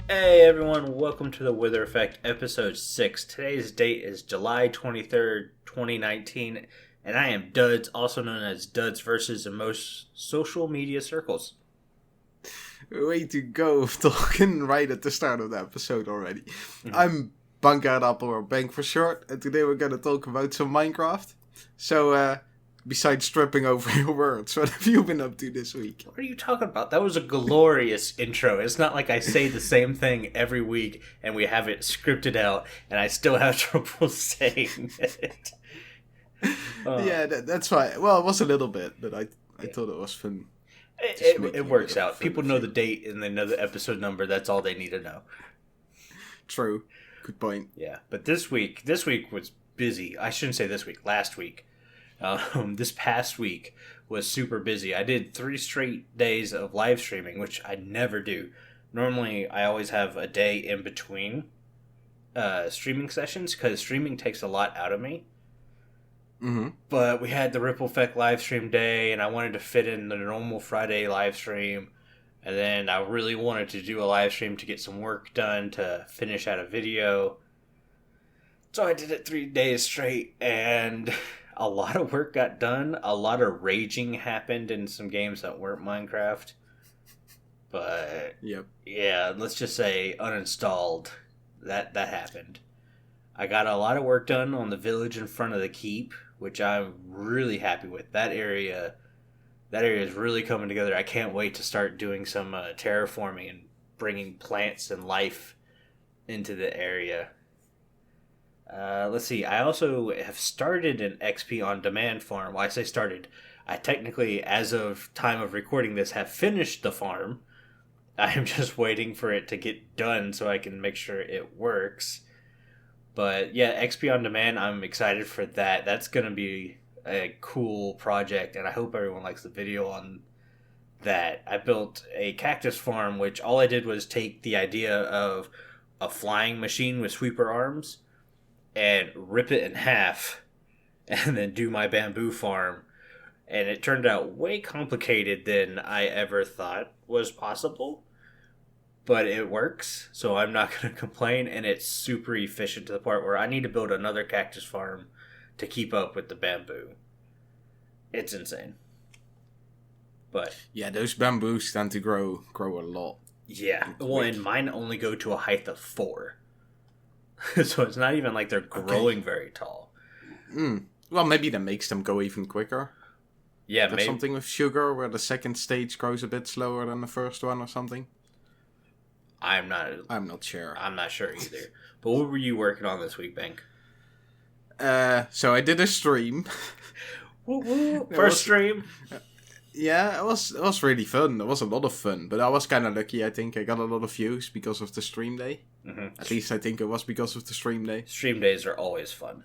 Hey everyone, welcome to the Wither Effect episode 6. Today's date is July 23rd, 2019, and I am Duds, also known as Duds versus in most social media circles. Way to go, talking right at the start of the episode already. Mm-hmm. I'm Bankerappel, or Bank for short, and today we're gonna talk about some Minecraft. So, besides tripping over your words, what have you been up to this week? What are you talking about? That was a glorious intro. It's not like I say the same thing every week and we have it scripted out and I still have trouble saying it. Yeah, that's fine. Well, it was a little bit, but I thought it was fun. It works out. People know the date and they know the episode number. That's all they need to know. True. Good point. Yeah, but this week was busy. I shouldn't say this week. Last week. This past week was super busy. I did 3 straight days of live streaming, which I never do. Normally, I always have a day in between streaming sessions because streaming takes a lot out of me. Mm-hmm. But we had the Ripple Effect Livestream day, and I wanted to fit in the normal Friday live stream. And then I really wanted to do a live stream to get some work done to finish out a video. So I did it 3 days straight, and a lot of work got done. A lot of raging happened in some games that weren't Minecraft. But, Yep. yeah, let's just say uninstalled. That happened. I got a lot of work done on the village in front of the keep, which I'm really happy with. That area is really coming together. I can't wait to start doing some terraforming and bringing plants and life into the area. Let's see. I also have started an XP on demand farm. Well, I say started. I technically, as of time of recording this, have finished the farm. I am just waiting for it to get done so I can make sure it works. But yeah, XP on demand, I'm excited for that. That's going to be a cool project, and I hope everyone likes the video on that. I built a cactus farm, which all I did was take the idea of a flying machine with sweeper arms and rip it in half and then do my bamboo farm. And it turned out way complicated than I ever thought was possible. But it works, so I'm not going to complain, and it's super efficient to the part where I need to build another cactus farm to keep up with the bamboo. It's insane. But Yeah, those bamboos tend to grow a lot. yeah, well, and mine only go to a height of 4. So it's not even like they're growing very tall. Well, maybe that makes them go even quicker. Yeah, There's maybe. something with sugar where the second stage grows a bit slower than the first one or something. I'm not sure. I'm not sure either. But what were you working on this week, Bank? So I did a stream. First stream? Yeah, it was really fun. It was a lot of fun, but I was kind of lucky. I think I got a lot of views because of the stream day. Mm-hmm. At least I think it was because of the stream day. Stream days are always fun.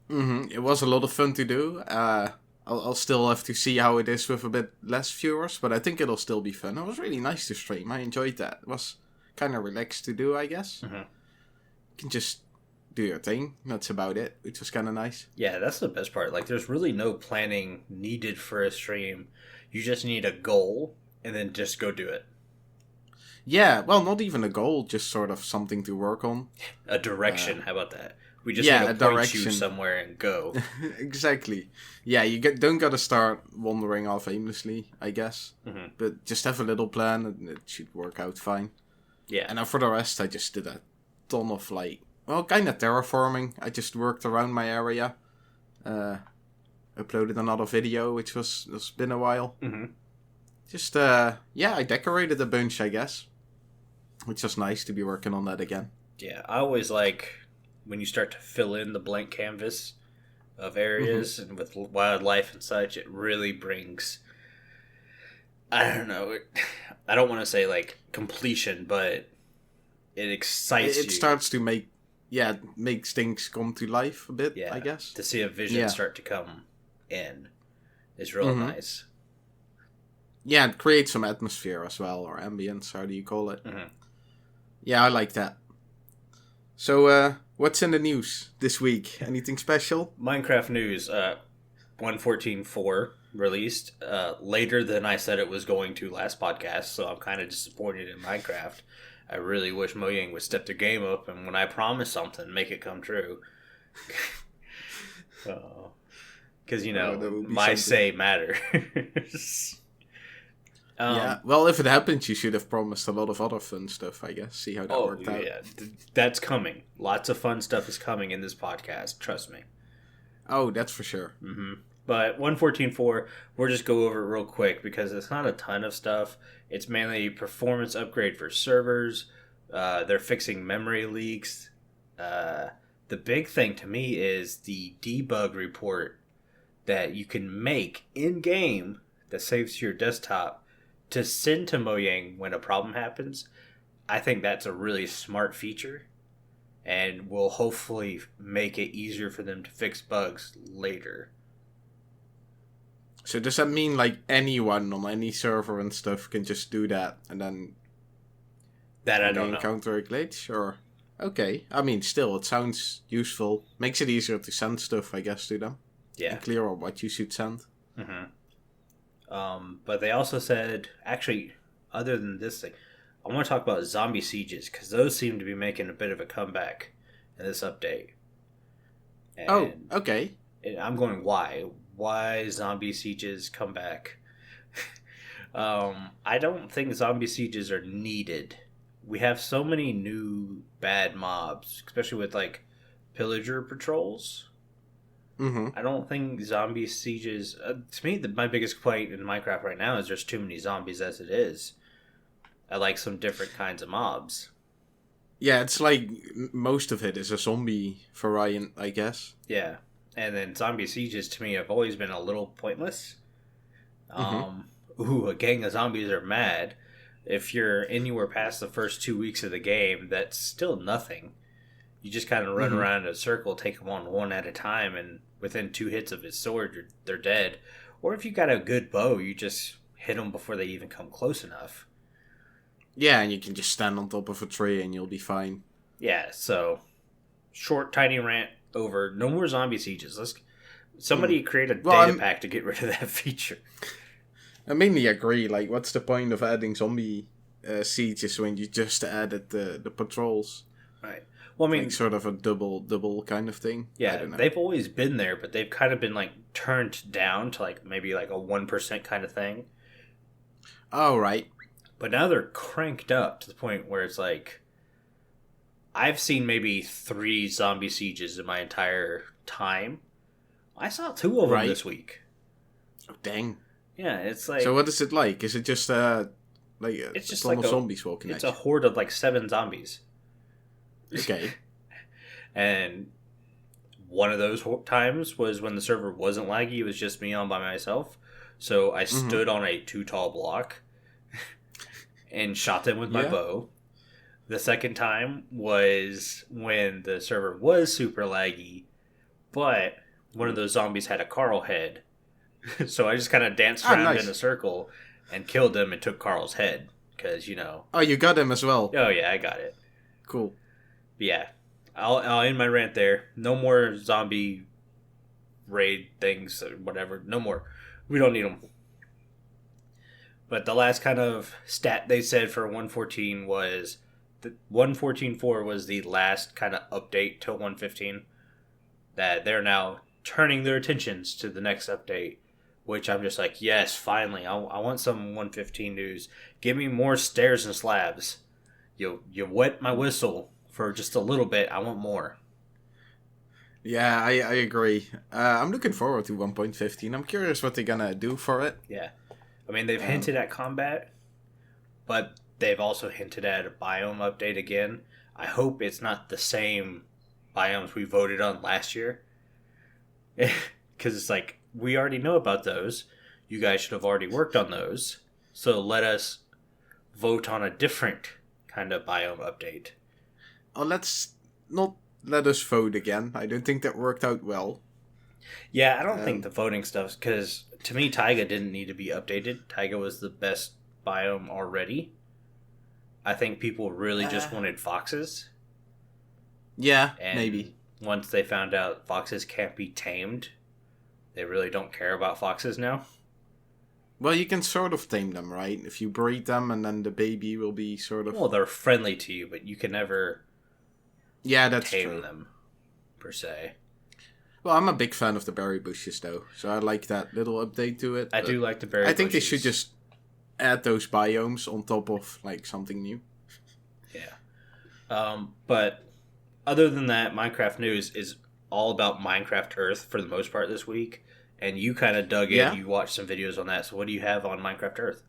It was a lot of fun to do. I'll still have to see how it is with a bit less viewers, but I think it'll still be fun. It was really nice to stream. I enjoyed that. It was kind of relaxed to do, I guess. Mm-hmm. You can just do your thing. That's about it, which was kind of nice. Yeah, that's the best part. Like, there's really no planning needed for a stream. You just need a goal, and then just go do it. Yeah, well, not even a goal, just sort of something to work on. A direction, how about that? We just yeah, need to a point direction. you somewhere and go. Exactly. Yeah, you don't gotta start wandering off aimlessly, I guess. Mm-hmm. But just have a little plan, and it should work out fine. Yeah. And now for the rest, I just did a ton of, kind of terraforming. I just worked around my area. Uploaded another video, which was been a while. Mm-hmm. Just, I decorated a bunch, I guess. Which was nice to be working on that again. Yeah, I always like when you start to fill in the blank canvas of areas and with wildlife and such, it really brings, I don't know, I don't want to say like completion, but it excites you. It starts to makes things come to life a bit, I guess. To see a vision start to come in is real nice. Yeah, it creates some atmosphere as well, or ambience, how do you call it? Mm-hmm. Yeah, I like that. So, what's in the news this week? Anything special? Minecraft news, 1.14.4 released later than I said it was going to last podcast, so I'm kind of disappointed in Minecraft. I really wish Mojang would step their game up, and when I promise something, make it come true. Because, my say matters. Yeah, well, if it happens, you should have promised a lot of other fun stuff, I guess. See how that worked out. Yeah, that's coming. Lots of fun stuff is coming in this podcast, trust me. Oh, that's for sure. Mm-hmm. But 1.14.4, we'll just go over it real quick because it's not a ton of stuff. It's mainly performance upgrade for servers. They're fixing memory leaks. The big thing to me is the debug report that you can make in-game that saves to your desktop to send to Mojang when a problem happens. I think that's a really smart feature and will hopefully make it easier for them to fix bugs later. So does that mean like anyone on any server and stuff can just do that and then that I don't know. Encounter a glitch? Or okay, I mean, still it sounds useful. Makes it easier to send stuff, I guess, to them. Yeah, and clearer what you should send. Mm-hmm. But they also said, actually, other than this thing, I want to talk about zombie sieges because those seem to be making a bit of a comeback in this update. And okay. I'm going, why? Why zombie sieges come back? I don't think zombie sieges are needed. We have so many new bad mobs, especially with like pillager patrols. Mm-hmm. I don't think zombie sieges... to me, my biggest complaint in Minecraft right now is there's too many zombies as it is. I like some different kinds of mobs. Yeah, it's like most of it is a zombie variant, I guess. Yeah. And then zombie sieges, to me, have always been a little pointless. A gang of zombies are mad. If you're anywhere past the first 2 weeks of the game, that's still nothing. You just kind of run around in a circle, take them on one at a time, and within 2 hits of his sword, they're dead. Or if you got a good bow, you just hit them before they even come close enough. Yeah, and you can just stand on top of a tree and you'll be fine. Yeah, so short, tiny rant over. No more zombie sieges. Somebody create a data pack to get rid of that feature. I mainly agree. Like, what's the point of adding zombie sieges when you just added the patrols? Right. Well, I mean, like sort of a double kind of thing. Yeah, they've always been there, but they've kind of been like turned down to like maybe like a 1% kind of thing. Oh, right. But now they're cranked up to the point where it's like I've seen maybe 3 zombie sieges in my entire time. I saw 2 of them this week. Oh, dang. Yeah, it's like... So what is it like? Is it just it's just like zombies walking It's a horde of like 7 zombies. Okay. And one of those times was when the server wasn't laggy. It was just me on by myself. So I stood on a 2 tall block and shot them with my bow. The second time was when the server was super laggy, but one of those zombies had a Carl head. So I just kind of danced around in a circle and killed him and took Carl's head. Because, Oh, you got him as well? Oh, yeah, I got it. Cool. But yeah, I'll end my rant there. No more zombie raid things or whatever. No more. We don't need them. But the last kind of stat they said for 1.14 was... 1.14.4 was the last kind of update till 1.15. That they're now turning their attentions to the next update. Which I'm just like, yes, finally. I want some 1.15 news. Give me more stairs and slabs. You wet my whistle for just a little bit. I want more. Yeah, I agree. I'm looking forward to 1.15. I'm curious what they're gonna do for it. Yeah. I mean, they've hinted at combat, but they've also hinted at a biome update again. I hope it's not the same biomes we voted on last year. Because it's like, we already know about those. You guys should have already worked on those. So let us vote on a different kind of biome update. Oh, let's not let us vote again. I don't think that worked out well. Yeah, I don't think the voting stuff, because to me, Taiga didn't need to be updated. Taiga was the best biome already. I think people really just wanted foxes. Yeah, and maybe. Once they found out foxes can't be tamed, they really don't care about foxes now. Well, you can sort of tame them, right? If you breed them, and then the baby will be sort of... Well, they're friendly to you, but you can never that's tame true. them, per se. Well, I'm a big fan of the berry bushes, though, so I like that little update to it. I do like the berry bushes. I think they should just add those biomes on top of, like, something new. Yeah. But other than that, Minecraft news is all about Minecraft Earth for the most part this week. And you kind of dug in, you watched some videos on that. So what do you have on Minecraft Earth?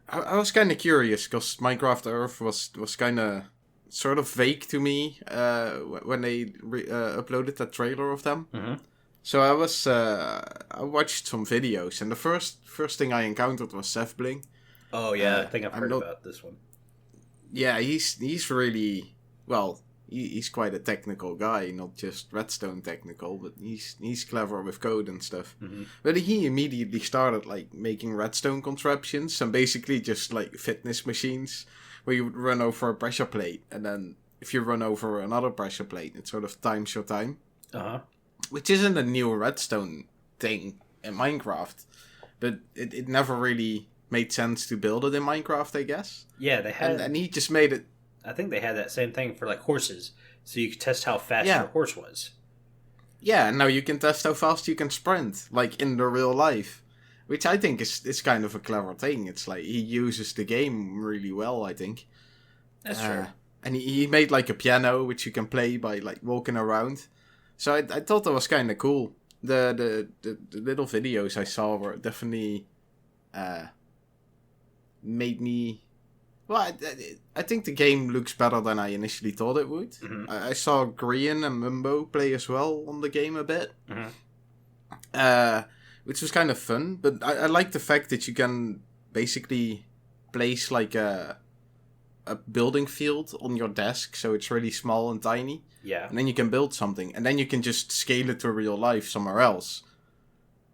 I was kind of curious, because Minecraft Earth was kind of sort of vague to me when they uploaded that trailer of them. Mm-hmm. So I watched some videos, and the first thing I encountered was Sevbling. Oh yeah, I think I've heard about this one. Yeah, he's really, well, he's quite a technical guy, not just redstone technical, but he's clever with code and stuff. Mm-hmm. But he immediately started like making redstone contraptions and basically just like fitness machines where you would run over a pressure plate, and then if you run over another pressure plate, it sort of times your time. Uh-huh. Which isn't a new redstone thing in Minecraft, but it never really made sense to build it in Minecraft, I guess. Yeah, they had... And he just made it... I think they had that same thing for like horses, so you could test how fast your horse was. Yeah, and now you can test how fast you can sprint, like in the real life. Which I think is kind of a clever thing. It's like, he uses the game really well, I think. That's true. And he made like a piano, which you can play by like walking around. So I thought that was kind of cool. The little videos I saw were definitely made me... Well, I think the game looks better than I initially thought it would. Mm-hmm. I saw Grian and Mumbo play as well on the game a bit. Mm-hmm. Which was kind of fun. But I like the fact that you can basically place like a building field on your desk, so it's really small and tiny. Yeah. And then you can build something, and then you can just scale it to real life somewhere else.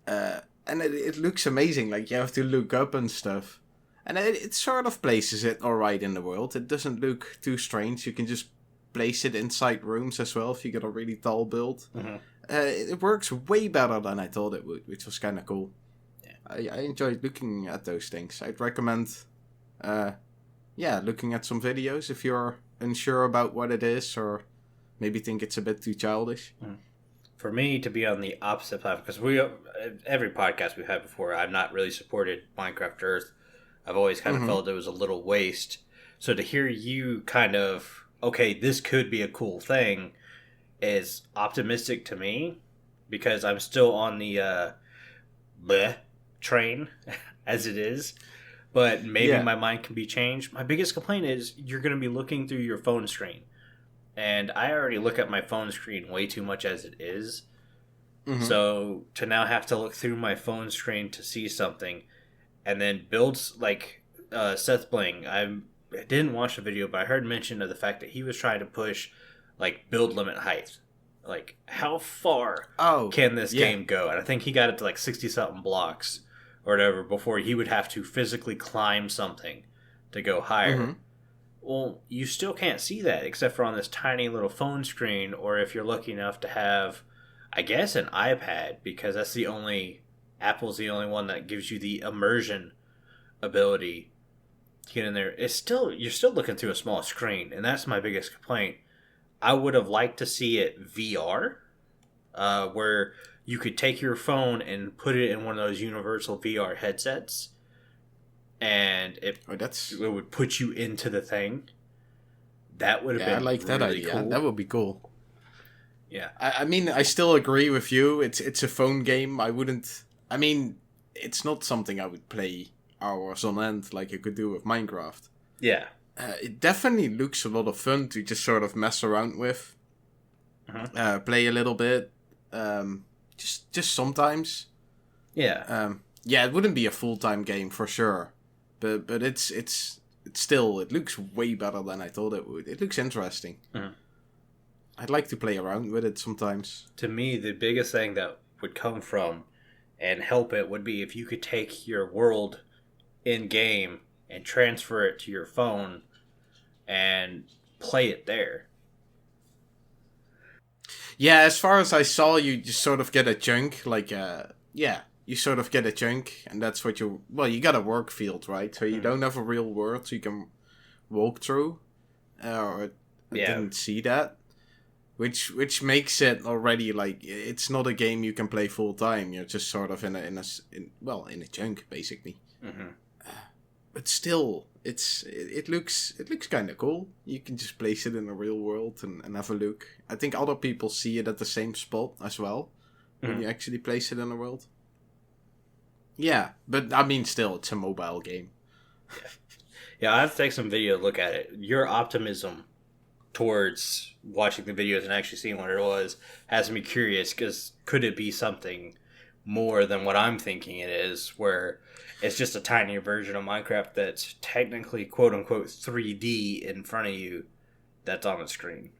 And it looks amazing, like you have to look up and stuff. And it sort of places it alright in the world. It doesn't look too strange. You can just place it inside rooms as well if you get a really tall build. Mm-hmm. It works way better than I thought it would, which was kind of cool. Yeah. I enjoyed looking at those things. I'd recommend looking at some videos if you're unsure about what it is, or maybe think it's a bit too childish. For me to be on the opposite platform, because every podcast we've had before, I've not really supported Minecraft Earth. I've always kind of felt it was a little waste. So to hear you kind of, okay, this could be a cool thing, is optimistic to me, because I'm still on the bleh train, as it is. But maybe my mind can be changed. My biggest complaint is you're going to be looking through your phone screen. And I already look at my phone screen way too much as it is. Mm-hmm. So to now have to look through my phone screen to see something, and then builds like Seth Bling. I didn't watch the video, but I heard mention of the fact that he was trying to push like build limit height. Like, how far can this game go? And I think he got it to like 60-something blocks or whatever before he would have to physically climb something to go higher. Mm-hmm. Well, you still can't see that except for on this tiny little phone screen, or if you're lucky enough to have, I guess, an iPad, because that's the only... Apple's the only one that gives you the immersion ability to get in there. You're still looking through a small screen, and that's my biggest complaint. I would have liked to see it VR, where you could take your phone and put it in one of those universal VR headsets, and it would put you into the thing. That would have been I like that really idea. cool. That would be cool. Yeah, I mean, I still agree with you. It's a phone game. I mean, it's not something I would play hours on end like you could do with Minecraft. Yeah. It definitely looks a lot of fun to just sort of mess around with. Play a little bit. Just sometimes. Yeah. It wouldn't be a full-time game for sure. But it's still, it looks way better than I thought it would. It looks interesting. Mm-hmm. I'd like to play around with it sometimes. To me, the biggest thing that would come from and help it would be if you could take your world in-game and transfer it to your phone and play it there. Yeah, as far as I saw, you just sort of get a chunk, like, you sort of get a chunk, and that's what you got a work field, right? So you don't have a real world you can walk through. I didn't see that. Which makes it already like it's not a game you can play full time. You're just sort of in a chunk basically. But still, it looks kind of cool. You can just place it in the real world and have a look. I think other people see it at the same spot as well when you actually place it in the world. Yeah, but I mean, still, it's a mobile game. Yeah, I have to take some video to look at it. Your optimism towards watching the videos and actually seeing what it was has me curious, because could it be something more than what I'm thinking it is, where it's just a tinier version of Minecraft that's technically quote-unquote 3D in front of you that's on the screen?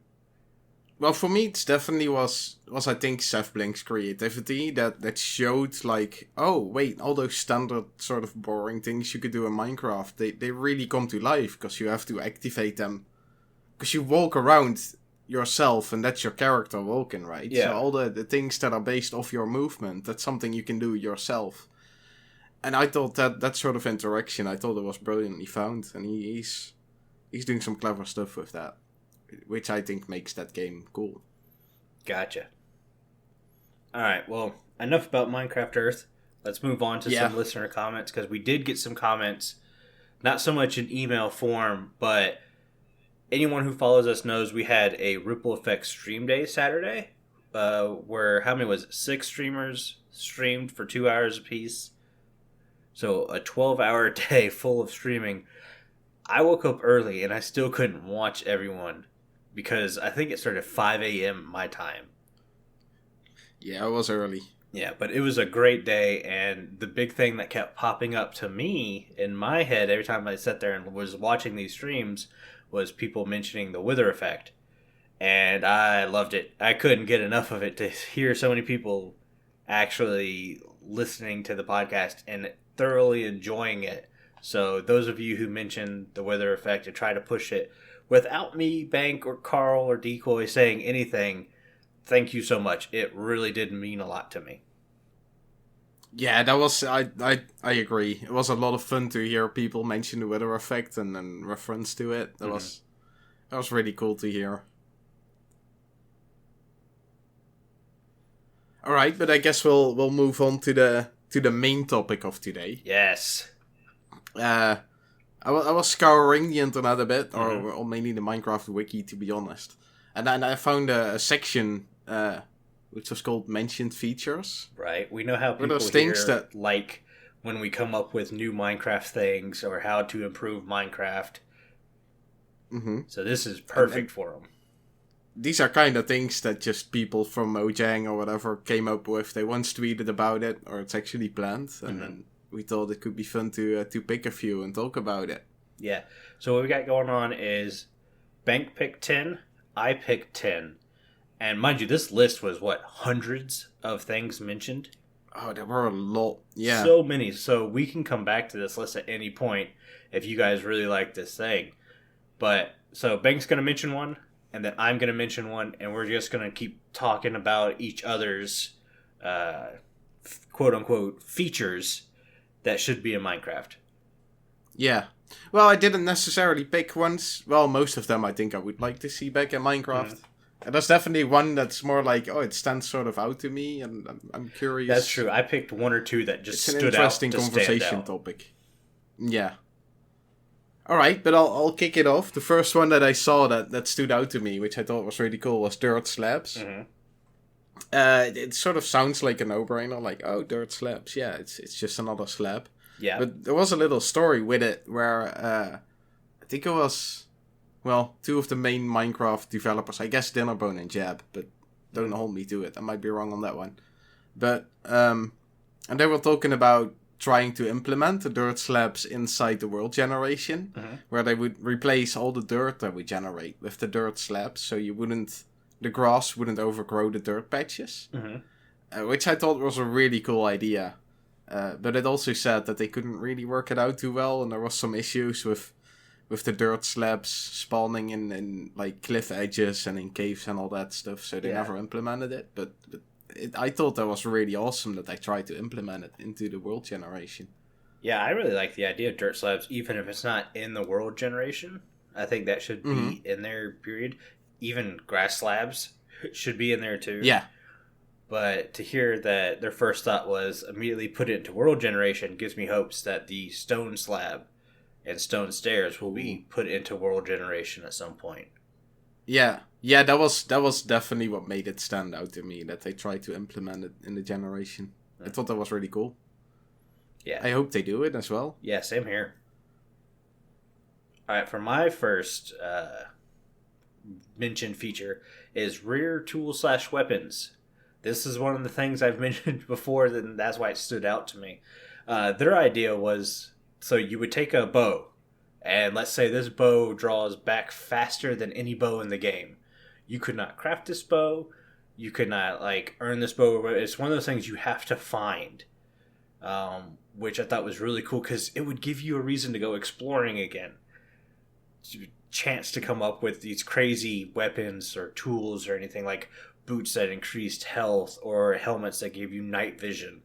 Well, for me, it definitely was I think Seth Blink's creativity that showed like, oh wait, all those standard sort of boring things you could do in Minecraft, they really come to life because you have to activate them. Because you walk around yourself and that's your character walking, right? Yeah. So all the things that are based off your movement, that's something you can do yourself. And I thought that sort of interaction, I thought it was brilliantly found. And he's doing some clever stuff with that, which I think makes that game cool. Gotcha. Alright, well, enough about Minecraft Earth. Let's move on to some listener comments, because we did get some comments, not so much in email form, but anyone who follows us knows we had a Ripple Effect stream day Saturday, where, how many was it? 6 streamers streamed for 2 hours apiece. So a 12-hour day full of streaming. I woke up early and I still couldn't watch everyone because I think it started at 5 a.m. my time. Yeah, it was early. Yeah, but it was a great day, and the big thing that kept popping up to me in my head every time I sat there and was watching these streams was people mentioning the Wither Effect. And I loved it. I couldn't get enough of it to hear so many people actually listening to the podcast and thoroughly enjoying it. So those of you who mentioned the Wither Effect and try to push it without me, Bank, or Carl, or Decoy saying anything, thank you so much. It really did mean a lot to me. Yeah, that was I agree. It was a lot of fun to hear people mention the Wither Effect and then reference to it. That was really cool to hear. All right, but I guess we'll move on to the main topic of today. Yes. I was scouring the internet a bit, or mainly the Minecraft wiki, to be honest, and then I found a section which was called Mentioned Features. Right. We know how people here like when we come up with new Minecraft things or how to improve Minecraft. Mm-hmm. So this is perfect for them. These are kind of things that just people from Mojang or whatever came up with. They once tweeted about it, or it's actually planned, and then we thought it could be fun to pick a few and talk about it. Yeah. So what we got going on is Bank picked 10, I picked 10. And mind you, this list was, hundreds of things mentioned? Oh, there were a lot. Yeah. So many. So we can come back to this list at any point if you guys really like this thing. But, so Bank's going to mention one, and then I'm going to mention one, and we're just going to keep talking about each other's quote-unquote features that should be in Minecraft. Yeah. Well, I didn't necessarily pick ones. Well, most of them I think I would like to see back in Minecraft. And there's definitely one that's more like, it stands sort of out to me, and I'm curious. That's true. I picked one or two that just stood out. It's an interesting conversation topic. Yeah. All right, but I'll kick it off. The first one that I saw that stood out to me, which I thought was really cool, was dirt slabs. Mm-hmm. It sort of sounds like a no-brainer, like, dirt slabs. Yeah, it's just another slab. Yeah. But there was a little story with it where I think it was, two of the main Minecraft developers, I guess Dinnerbone and Jab, but don't hold me to it. I might be wrong on that one. But, and they were talking about trying to implement the dirt slabs inside the world generation, where they would replace all the dirt that we generate with the dirt slabs, so the grass wouldn't overgrow the dirt patches, which I thought was a really cool idea. But it also said that they couldn't really work it out too well, and there was some issues with the dirt slabs spawning in like cliff edges and in caves and all that stuff, so they never implemented it. But I thought that was really awesome that they tried to implement it into the world generation. Yeah, I really like the idea of dirt slabs, even if it's not in the world generation. I think that should be in there, period. Even grass slabs should be in there too. Yeah. But to hear that their first thought was immediately put it into world generation gives me hopes that the stone slab and stone stairs will be put into world generation at some point. Yeah. Yeah, that was definitely what made it stand out to me, that they tried to implement it in the generation. I thought that was really cool. Yeah. I hope they do it as well. Yeah, same here. Alright, for my first mentioned feature is rear tool / weapons. This is one of the things I've mentioned before, and that's why it stood out to me. Their idea was, so you would take a bow, and let's say this bow draws back faster than any bow in the game. You could not craft this bow. You could not earn this bow. It's one of those things you have to find, which I thought was really cool because it would give you a reason to go exploring again. Chance to come up with these crazy weapons or tools or anything like boots that increased health or helmets that gave you night vision.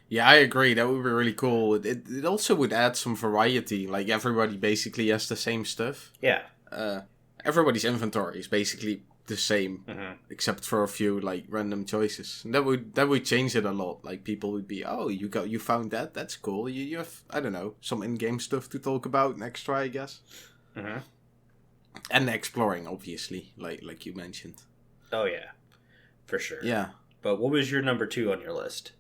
Yeah, I agree. That would be really cool. It also would add some variety. Like, everybody basically has the same stuff. Yeah. Everybody's inventory is basically the same, except for a few random choices. And that would change it a lot. Like, people would be, oh, you found that. That's cool. You have, I don't know, some in-game stuff to talk about next try, I guess. And exploring, obviously, like you mentioned. Oh yeah, for sure. Yeah. But what was your number 2 on your list?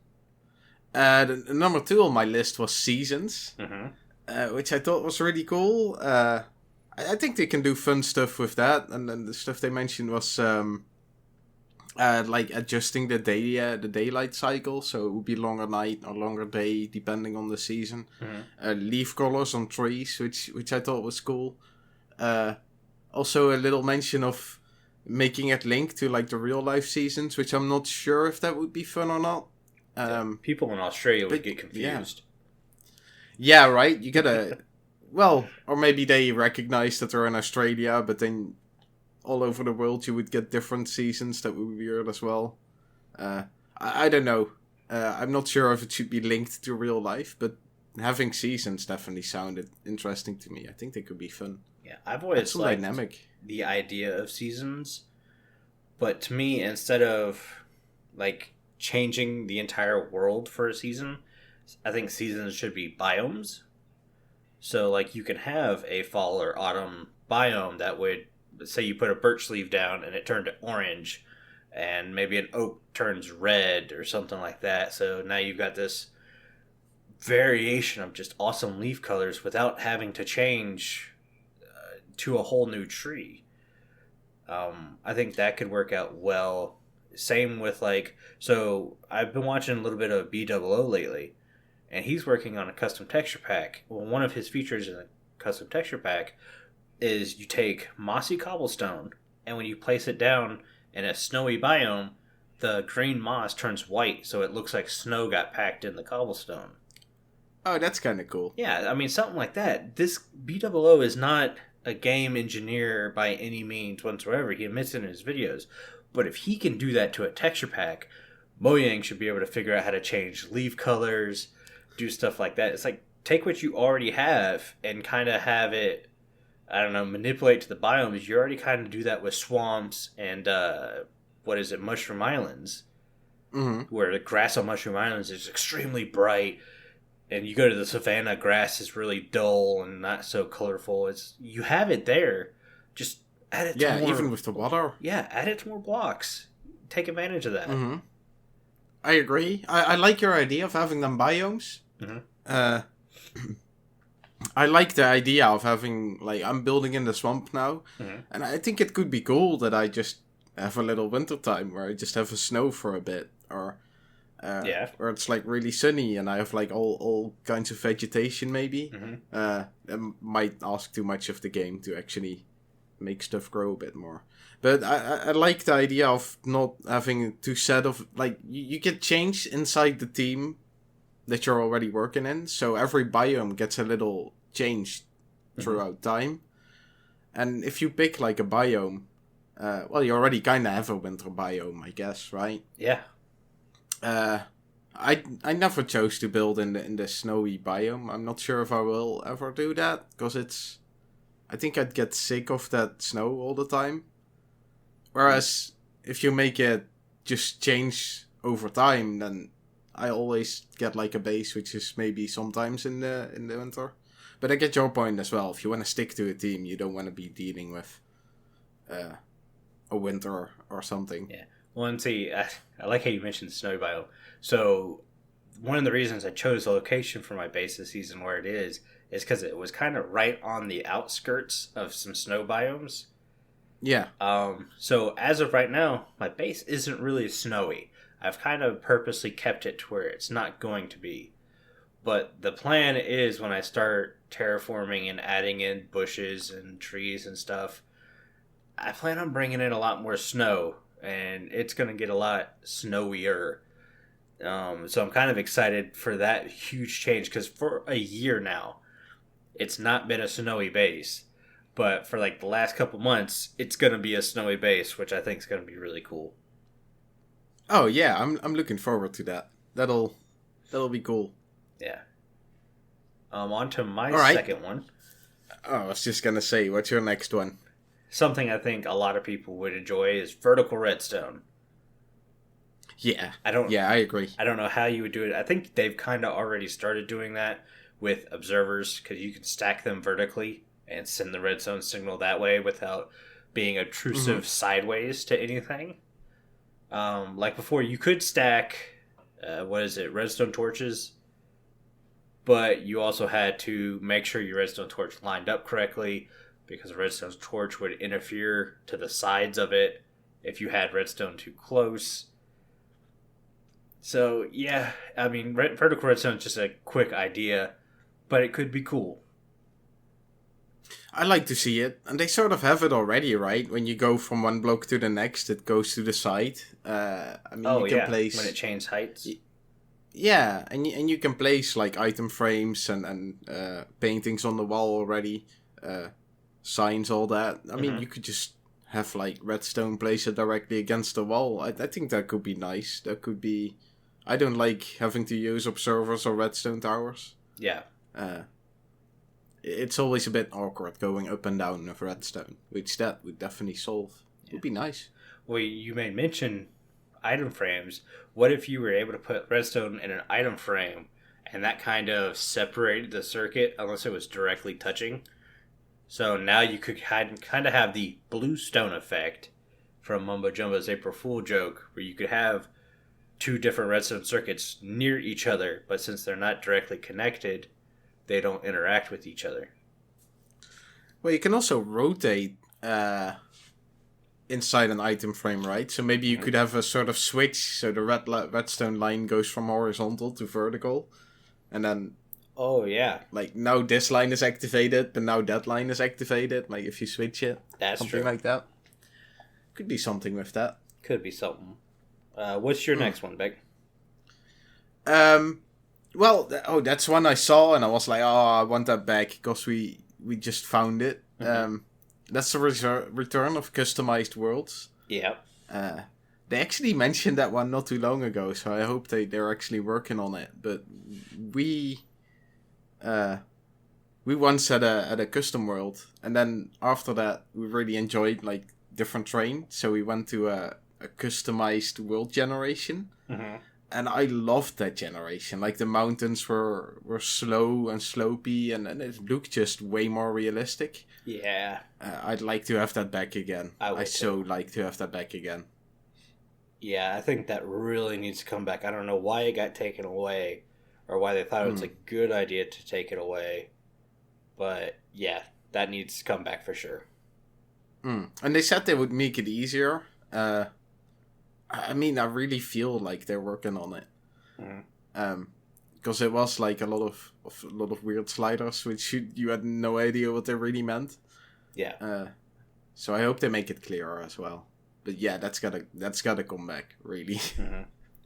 The number 2 on my list was seasons, which I thought was really cool. I think they can do fun stuff with that, and then the stuff they mentioned was adjusting the daylight cycle, so it would be longer night or longer day depending on the season. Leaf colors on trees, which I thought was cool. Also, a little mention of making it link to the real life seasons, which I'm not sure if that would be fun or not. People in Australia would get confused. Yeah, right. You gotta. Well, or maybe they recognize that they're in Australia, but then all over the world you would get different seasons. That would be weird as well. I don't know. I'm not sure if it should be linked to real life, but having seasons definitely sounded interesting to me. I think they could be fun. Yeah, I've always liked dynamic. The idea of seasons, but to me, instead of changing the entire world for a season, I think seasons should be biomes. So you can have a fall or autumn biome that would, say you put a birch leaf down and it turned orange, and maybe an oak turns red or something like that. So now you've got this variation of just awesome leaf colors without having to change to a whole new tree. I think that could work out well. Same with so I've been watching a little bit of BOO lately, and he's working on a custom texture pack. Well, one of his features in a custom texture pack is you take mossy cobblestone, and when you place it down in a snowy biome, the green moss turns white, so it looks like snow got packed in the cobblestone. Oh, that's kind of cool. Yeah, I mean, something like that. This BOO is not a game engineer by any means whatsoever. He admits it in his videos. But if he can do that to a texture pack, Mojang should be able to figure out how to change leaf colors, do stuff like that. It's take what you already have and kind of have it, I don't know, manipulate to the biomes. You already kind of do that with swamps and, Mushroom Islands. Where the grass on Mushroom Islands is extremely bright. And you go to the savannah, grass is really dull and not so colorful. You have it there. Just add it to more... even with the water. Yeah, add it to more blocks. Take advantage of that. I agree. I like your idea of having them biomes. I like the idea of having, I'm building in the swamp now. And I think it could be cool that I just have a little winter time where I just have a snow for a bit. Or... Where it's really sunny and I have all kinds of vegetation maybe. It might ask too much of the game to actually make stuff grow a bit more. But I like the idea of not having to set of you get change inside the team that you're already working in. So every biome gets a little change throughout time. And if you pick a biome Well, you already kind of have a winter biome, I guess, right? Yeah. I never chose to build in the snowy biome. I'm not sure if I will ever do that, because I think I'd get sick of that snow all the time. Whereas if you make it just change over time, then I always get like a base, which is maybe sometimes in the winter. But I get your point as well. If you want to stick to a theme, you don't want to be dealing with a winter or something. Yeah. Well, and see, I like how you mentioned the snow biome. So, one of the reasons I chose the location for my base this season where it is because it was kind of right on the outskirts of some snow biomes. Yeah. So, as of right now, my base isn't really snowy. I've kind of purposely kept it to where it's not going to be. But the plan is when I start terraforming and adding in bushes and trees and stuff, I plan on bringing in a lot more snow, and it's going to get a lot snowier. So I'm kind of excited for that huge change, because for a year now, it's not been a snowy base. But for like the last couple months, it's going to be a snowy base, which I think is going to be really cool. Oh yeah, I'm looking forward to that. That'll be cool. Yeah. On to my right. second one. Oh, I was just gonna say, what's your next one? Something I think a lot of people would enjoy is vertical redstone. Yeah. I agree. I don't know how you would do it. I think they've kind of already started doing that with observers, because you can stack them vertically and send the redstone signal that way without being obtrusive sideways to anything. Like before, you could stack, redstone torches, but you also had to make sure your redstone torch lined up correctly, because a redstone torch would interfere to the sides of it if you had redstone too close. So, yeah, I mean, vertical redstone is just a quick idea, but it could be cool. I like to see it, and they sort of have it already, right? When you go from one block to the next, it goes to the side. You can place when it changes heights. Yeah, and you can place like item frames and paintings on the wall already, signs, all that. I mean, you could just have like redstone place it directly against the wall. I think that could be nice. That could be. I don't like having to use observers or redstone towers. Yeah. It's always a bit awkward going up and down with redstone, which that would definitely solve. It would be nice. Well, you may mention item frames. What if you were able to put redstone in an item frame, and that kind of separated the circuit unless it was directly touching? So now you could kind of have the blue stone effect from Mumbo Jumbo's April Fool joke, where you could have two different redstone circuits near each other, but since they're not directly connected, they don't interact with each other. Well, you can also rotate inside an item frame, right? So maybe you could have a sort of switch, so the redstone line goes from horizontal to vertical, and then oh yeah, like now this line is activated, but now that line is activated. Like if you switch it, that's something true. like that. Could be something with that. Could be something. What's your next one, Beck? Well, that's one I saw, and I was like, oh, I want that back, because we just found it. That's the return of customized worlds. Yeah. They actually mentioned that one not too long ago, so I hope they're actually working on it. But we once had a custom world, and then after that we really enjoyed like different terrain, so we went to a customized world generation. And I loved that generation. Like the mountains were slow and slopey, and it looked just way more realistic. Yeah. I'd like to have that back again. I so like to have that back again. Yeah, I think that really needs to come back. I don't know why it got taken away, or why they thought it was a good idea to take it away. But yeah, that needs to come back for sure. And they said they would make it easier. I mean, I really feel like they're working on it. Because it was like a lot of weird sliders, which you had no idea what they really meant. Yeah. So I hope they make it clearer as well. But yeah, that's gotta come back, really.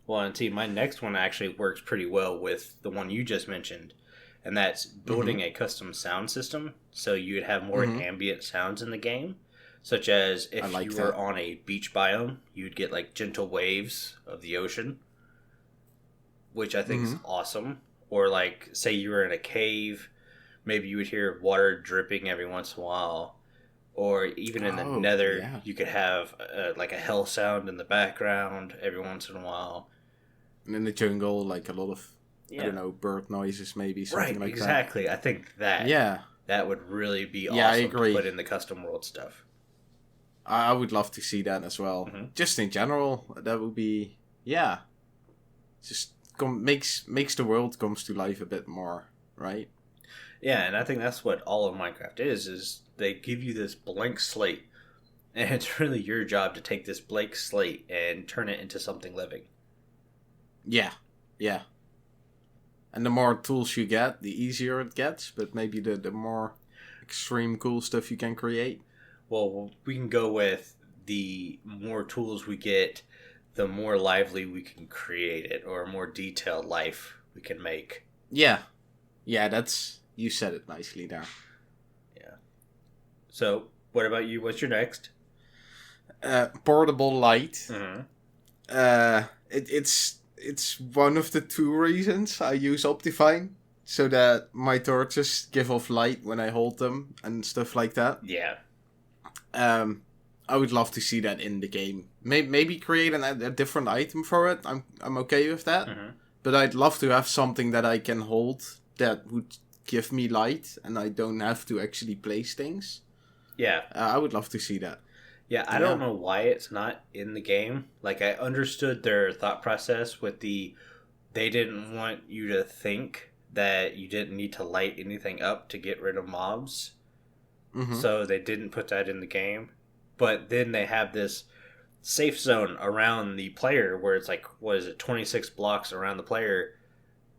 Well, and see, my next one actually works pretty well with the one you just mentioned, and that's building a custom sound system, so you'd have more ambient sounds in the game. Such as I if like you that. were on a beach biome, you'd get like gentle waves of the ocean, which I think is Mm-hmm. awesome. Or like, say you were in a cave, maybe you would hear water dripping every once in a while. Or even in the Oh, nether, yeah. you could have like a hell sound in the background every once in a while. And in the jungle, like a lot of, I Yeah, don't know, bird noises, maybe something right, like that. exactly. I think that Yeah, that would really be yeah, I awesome to agree. put in the custom world stuff. I would love to see that as well. Hmm. Just in general, that would be, yeah, just makes the world comes to life a bit more, right? Yeah, and I think that's what all of Minecraft is they give you this blank slate, and it's really your job to take this blank slate and turn it into something living. Yeah, yeah. And the more tools you get, the easier it gets. But maybe the more extreme cool stuff you can create. Well, we can go with the more tools we get, the more lively we can create it, or a more detailed life we can make. Yeah, yeah. That's you said it nicely there. Yeah. So, what about you? What's your next? Portable light. Mm-hmm. It's one of the two reasons I use Optifine, so that my torches give off light when I hold them and stuff like that. Yeah. I would love to see that in the game. Maybe create a different item for it. I'm okay with that. Mm-hmm. But I'd love to have something that I can hold that would give me light, and I don't have to actually place things. Yeah. I would love to see that. Yeah, I don't know why it's not in the game. Like, I understood their thought process with they didn't want you to think that you didn't need to light anything up to get rid of mobs. Mm-hmm. So they didn't put that in the game. But then they have this safe zone around the player where it's like, what is it, 26 blocks around the player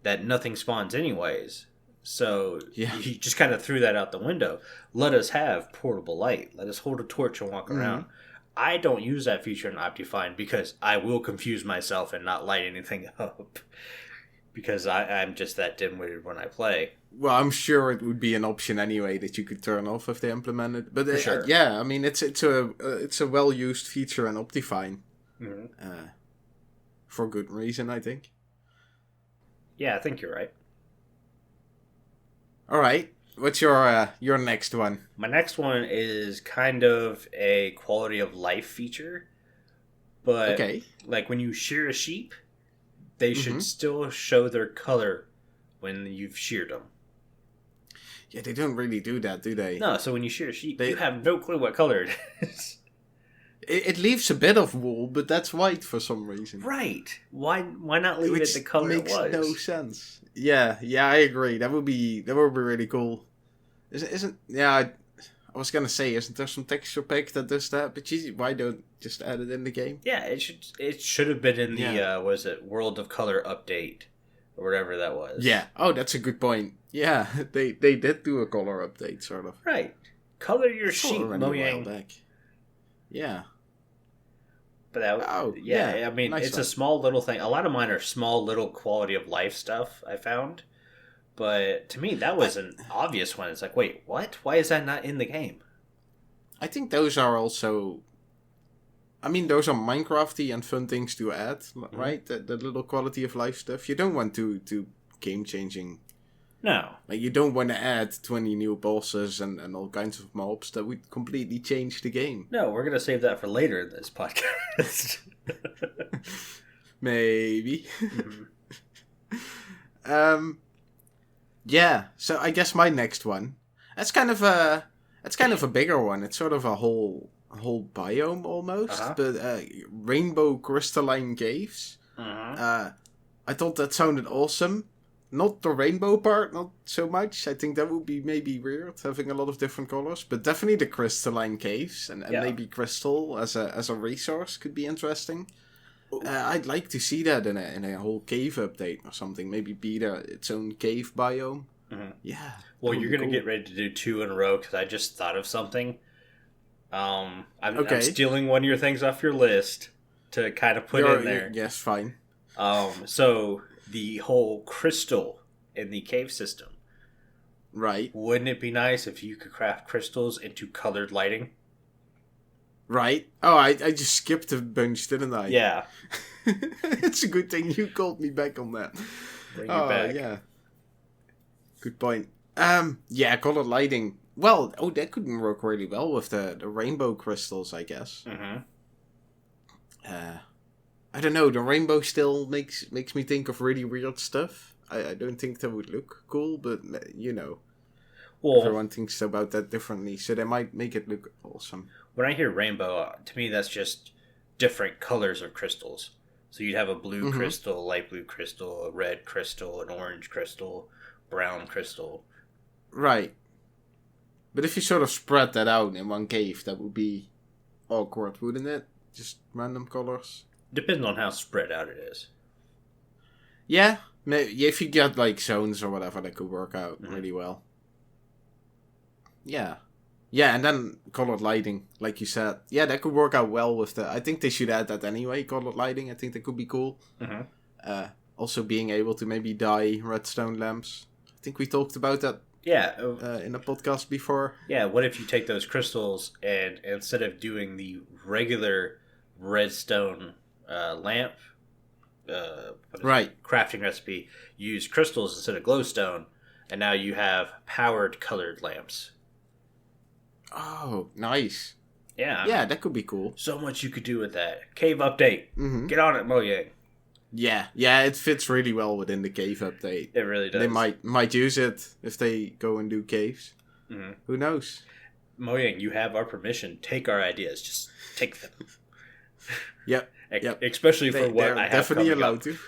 that nothing spawns anyways. So Yeah. you just kind of threw that out the window. Let us have portable light. Let us hold a torch and walk around. I don't use that feature in Optifine because I will confuse myself and not light anything up. Because I'm just that dim-witted when I play. Well, I'm sure it would be an option anyway that you could turn off if they implement it. But For sure. yeah, I mean it's a well used feature in Optifine, for good reason, I think. Yeah, I think you're right. All right, what's your next one? My next one is kind of a quality of life feature, but Okay. like when you shear a sheep, they should still show their color when you've sheared them. Yeah, they don't really do that, do they? No, so when you shear a sheep, you have no clue what color it is. It leaves a bit of wool, but that's white for some reason. Right. Why not leave it the color it was? Makes no sense. Yeah, I agree. That would be really cool. Isn't I was gonna say, isn't there some texture pack that does that? But geez, why don't just add it in the game? Yeah, it should have been in the what is it, World of Color update or whatever that was. Yeah. Oh, that's a good point. Yeah, they did do a color update, sort of. Right. Color your sheep, Already a while Mojang. back. Yeah. But that, I mean, nice it's one. a small little thing. A lot of mine are small little quality of life stuff I found. But to me, that was an obvious one. It's like, wait, what? Why is that not in the game? I think those are also... I mean, those are Minecrafty and fun things to add, right? The little quality of life stuff. You don't want to game-changing... No. Like, you don't want to add 20 new bosses and all kinds of mobs that would completely change the game. No, we're going to save that for later in this podcast. Maybe. Yeah, so I guess my next one. That's kind of a bigger one. It's sort of a whole biome almost, but rainbow crystalline caves. I thought that sounded awesome. Not the rainbow part, not so much. I think that would be maybe weird, having a lot of different colors. But definitely the crystalline caves, and maybe crystal as a resource could be interesting. I'd like to see that in a whole cave update or something. Maybe be its own cave biome. Yeah. Well, you're going to get ready to do 2 in a row, because I just thought of something. I'm stealing one of your things off your list to kind of put in there. Yes, fine. So... the whole crystal in the cave system. Right. Wouldn't it be nice if you could craft crystals into colored lighting? Right? Oh, I just skipped a bunch, didn't I? Yeah. It's a good thing you called me back on that. Bring you back. Yeah. Good point. Yeah, colored lighting. Well, that could work really well with the rainbow crystals, I guess. Mm-hmm. I don't know. The rainbow still makes me think of really weird stuff. I don't think that would look cool, but Well, everyone thinks about that differently, so they might make it look awesome. when I hear rainbow, to me that's just different colors of crystals. So you'd have a blue crystal, light blue crystal, a red crystal, an orange crystal, brown crystal. Right. But if you sort of spread that out in one cave, that would be awkward, wouldn't it? Just random colors. Depends on how spread out it is. Yeah, maybe if you get like zones or whatever, that could work out really well. Yeah. Yeah, and then colored lighting, like you said. Yeah, that could work out well with the... I think they should add that anyway, colored lighting. I think that could be cool. Mm-hmm. Also being able to maybe dye redstone lamps. I think we talked about that in a podcast before. Yeah, what if you take those crystals and instead of doing the regular redstone lamp crafting recipe, you use crystals instead of glowstone, and now you have powered colored lamps. Oh, nice. Yeah. Yeah, that could be cool. So much you could do with that. Cave update. Mm-hmm. Get on it, Mojang. Yeah, it fits really well within the cave update. It really does. They might use it if they go and do caves. Mm-hmm. Who knows? Mojang, you have our permission. Take our ideas. Just take them. Yep. Especially for what I have definitely allowed up. to.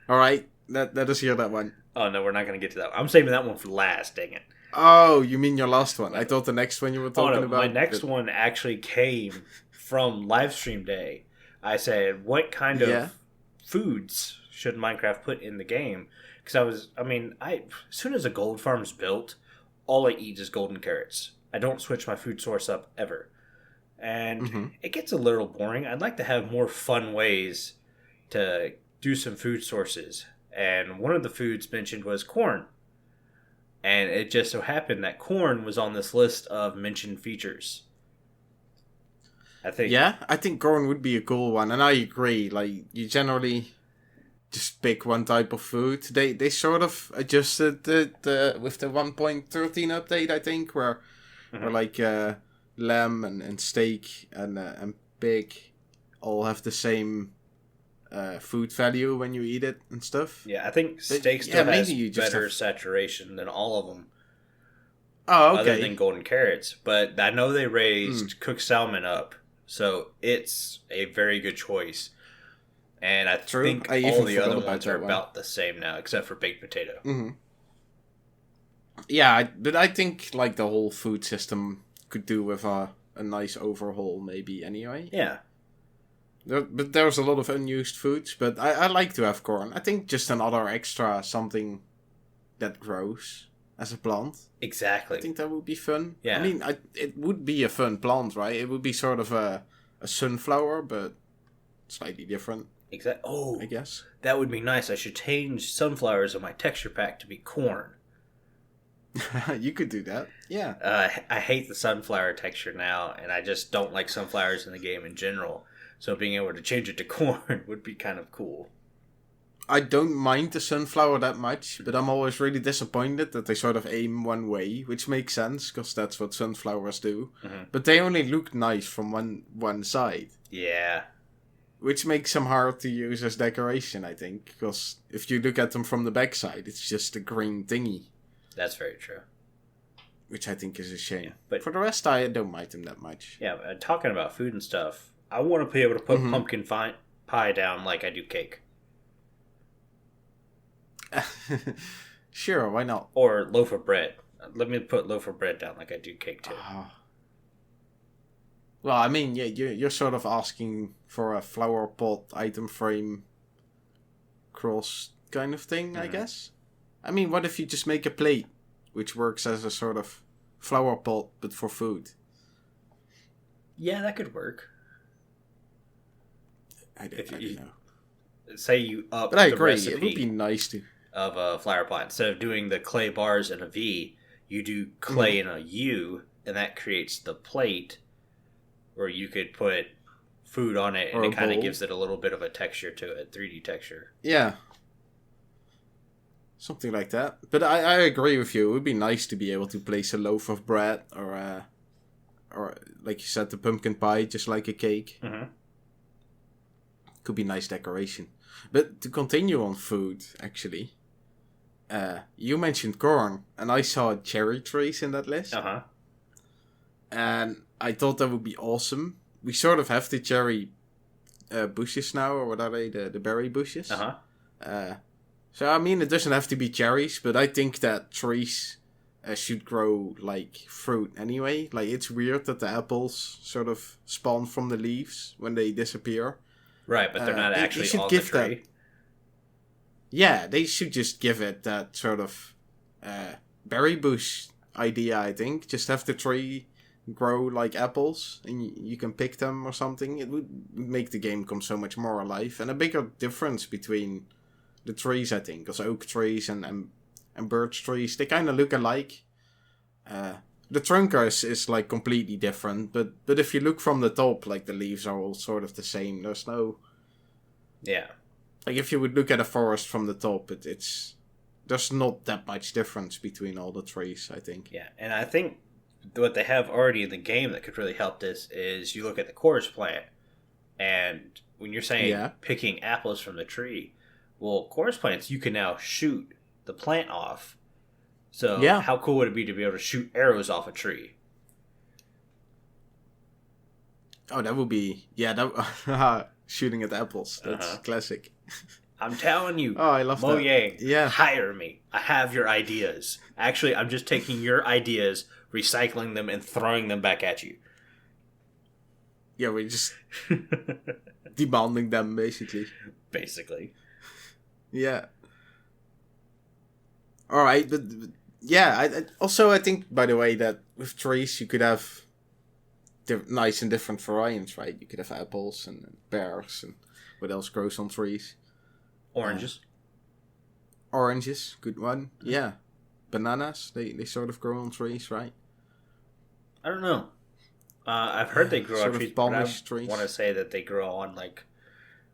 All right, let us hear that one. Oh no, we're not going to get to that one. I'm saving that one for last. Dang it. Oh, you mean your last one? I thought the next one you were talking about. My next one actually came from Livestream Day. I said, what kind of foods should Minecraft put in the game? Because as soon as a gold farm's built, all I eat is golden carrots. I don't switch my food source up ever. And it gets a little boring. I'd like to have more fun ways to do some food sources. And one of the foods mentioned was corn. And it just so happened that corn was on this list of mentioned features. I think corn would be a cool one, and I agree. Like, you generally just pick one type of food. They sort of adjusted it with the 1.13 update, I think, where like lamb and steak and pig all have the same food value when you eat it and stuff. Yeah, I think steak still has better saturation than all of them. Oh, okay. Other than golden carrots. But I know they raised cooked salmon up, so it's a very good choice. And I think all the other ones are about the same now, except for baked potato. Mm-hmm. Yeah, but I think like the whole food system could do with a nice overhaul, maybe, anyway. Yeah. But there's a lot of unused foods, but I like to have corn. I think just another extra something that grows as a plant. Exactly. I think that would be fun. Yeah. I mean, it would be a fun plant, right? It would be sort of a sunflower, but slightly different. Exactly. Oh, I guess. That would be nice. I should change sunflowers in my texture pack to be corn. You could do that. Yeah. I hate the sunflower texture now, and I just don't like sunflowers in the game in general. So being able to change it to corn would be kind of cool. I don't mind the sunflower that much, but I'm always really disappointed that they sort of aim one way, which makes sense, because that's what sunflowers do. Mm-hmm. But they only look nice from one side. Yeah. Which makes them hard to use as decoration, I think, because if you look at them from the backside, it's just a green thingy. That's very true. Which I think is a shame. Yeah, but for the rest, I don't mind them that much. Yeah, talking about food and stuff, I want to be able to put pumpkin pie down like I do cake. Sure, why not? Or loaf of bread. Let me put loaf of bread down like I do cake too. Well, I mean, yeah, you're sort of asking for a flower pot item frame cross kind of thing, I guess. I mean, what if you just make a plate, which works as a sort of flower pot, but for food? Yeah, that could work. I don't know. Say you up but I the agree, recipe it would be nice to. Of a flower pot. Instead of doing the clay bars in a V, you do clay in a U, and that creates the plate. or you could put food on it, and Or a it kind of bowl. gives it a little bit of a texture to it, 3D texture. Yeah. Something like that. But I agree with you. It would be nice to be able to place a loaf of bread or like you said, the pumpkin pie, just like a cake. Mm-hmm. Could be nice decoration. But to continue on food, actually, you mentioned corn, and I saw cherry trees in that list. Uh-huh. And I thought that would be awesome. We sort of have the cherry bushes now, or what are they? The berry bushes. Uh-huh. So, I mean, it doesn't have to be cherries, but I think that trees should grow like fruit anyway. Like, it's weird that the apples sort of spawn from the leaves when they disappear. Right, but they're not they actually should on the give that- tree. Yeah, they should just give it that sort of berry bush idea, I think. Just have the tree grow like apples, and you can pick them or something. It would make the game come so much more alive. And a bigger difference between the trees, I think. Because oak trees and birch trees, they kind of look alike. The trunk is like completely different, but if you look from the top, like the leaves are all sort of the same. There's no... Yeah. Like, if you would look at a forest from the top, it's there's not that much difference between all the trees, I think. Yeah, and I think what they have already in the game that could really help this is you look at the chorus plant, and when you're saying picking apples from the tree, well, chorus plants, you can now shoot the plant off. So how cool would it be to be able to shoot arrows off a tree? Oh, that would be... Yeah, shooting at apples. That's classic. I'm telling you, I love Mojang, that. hire me. I have your ideas. Actually, I'm just taking your ideas, recycling them, and throwing them back at you. Yeah, we're just demanding them, basically. Basically. Yeah. Alright, but yeah, I think, by the way, that with trees you could have nice and different variants, right? You could have apples and pears and what else grows on trees? Oranges. Oranges, good one. Yeah. Bananas, they sort of grow on trees, right? I don't know. I've heard they grow on trees, but I trees. want to say that they grow on, like,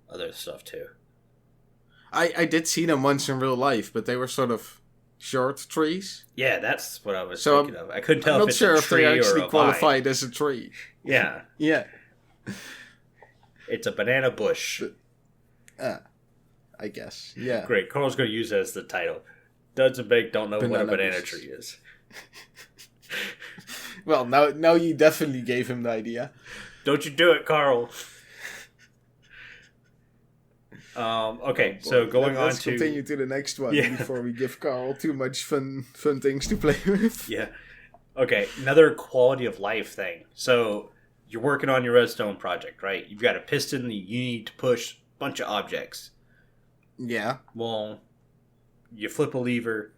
other stuff, too. I did see them once in real life, but they were sort of short trees. Yeah, that's what I was thinking of. I couldn't tell if it's I'm a not sure tree if they actually or a qualified vine. as a tree. Yeah. Yeah. It's a banana bush. I guess. Yeah. Great. Carl's going to use that as the title. Duds and Bake don't know what a banana bushes. tree is. Well, now you definitely gave him the idea. Don't you do it, Carl. Okay, so let's continue to the next one before we give Carl too much fun things to play with. Yeah. Okay, another quality of life thing. So you're working on your redstone project, right? You've got a piston that you need to push a bunch of objects. Yeah. Well, you flip a lever,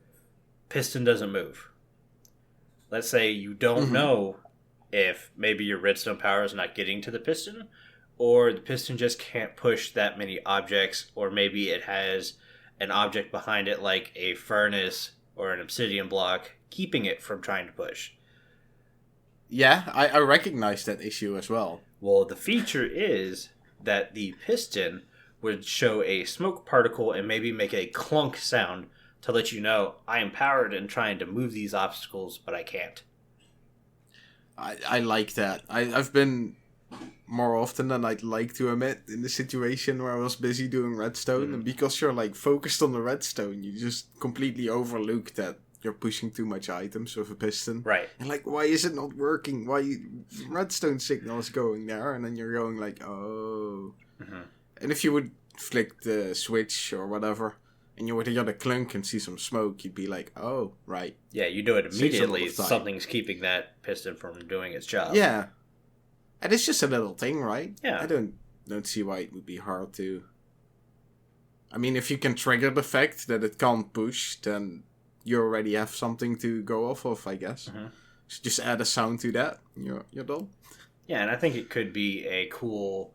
piston doesn't move. Let's say you don't know if maybe your redstone power is not getting to the piston, or the piston just can't push that many objects, or maybe it has an object behind it like a furnace or an obsidian block keeping it from trying to push. Yeah, I recognize that issue as well. Well, the feature is that the piston would show a smoke particle and maybe make a clunk sound to let you know I am powered and trying to move these obstacles, but I can't. I like that. I've been more often than I'd like to admit in the situation where I was busy doing redstone, and because you're like focused on the redstone, you just completely overlook that you're pushing too much items with a piston. Right. And like, why is it not working? Why redstone signal is going there? And then you're going like, oh. Mm-hmm. And if you would flick the switch or whatever, and you would hear the clunk and see some smoke, you'd be like, oh, right. Yeah, you do it immediately. Something's keeping that piston from doing its job. Yeah. And it's just a little thing, right? Yeah. I don't see why it would be hard to... I mean, if you can trigger the fact that it can't push, then you already have something to go off of, I guess. Mm-hmm. So just add a sound to that, you're done. Yeah, and I think it could be a cool...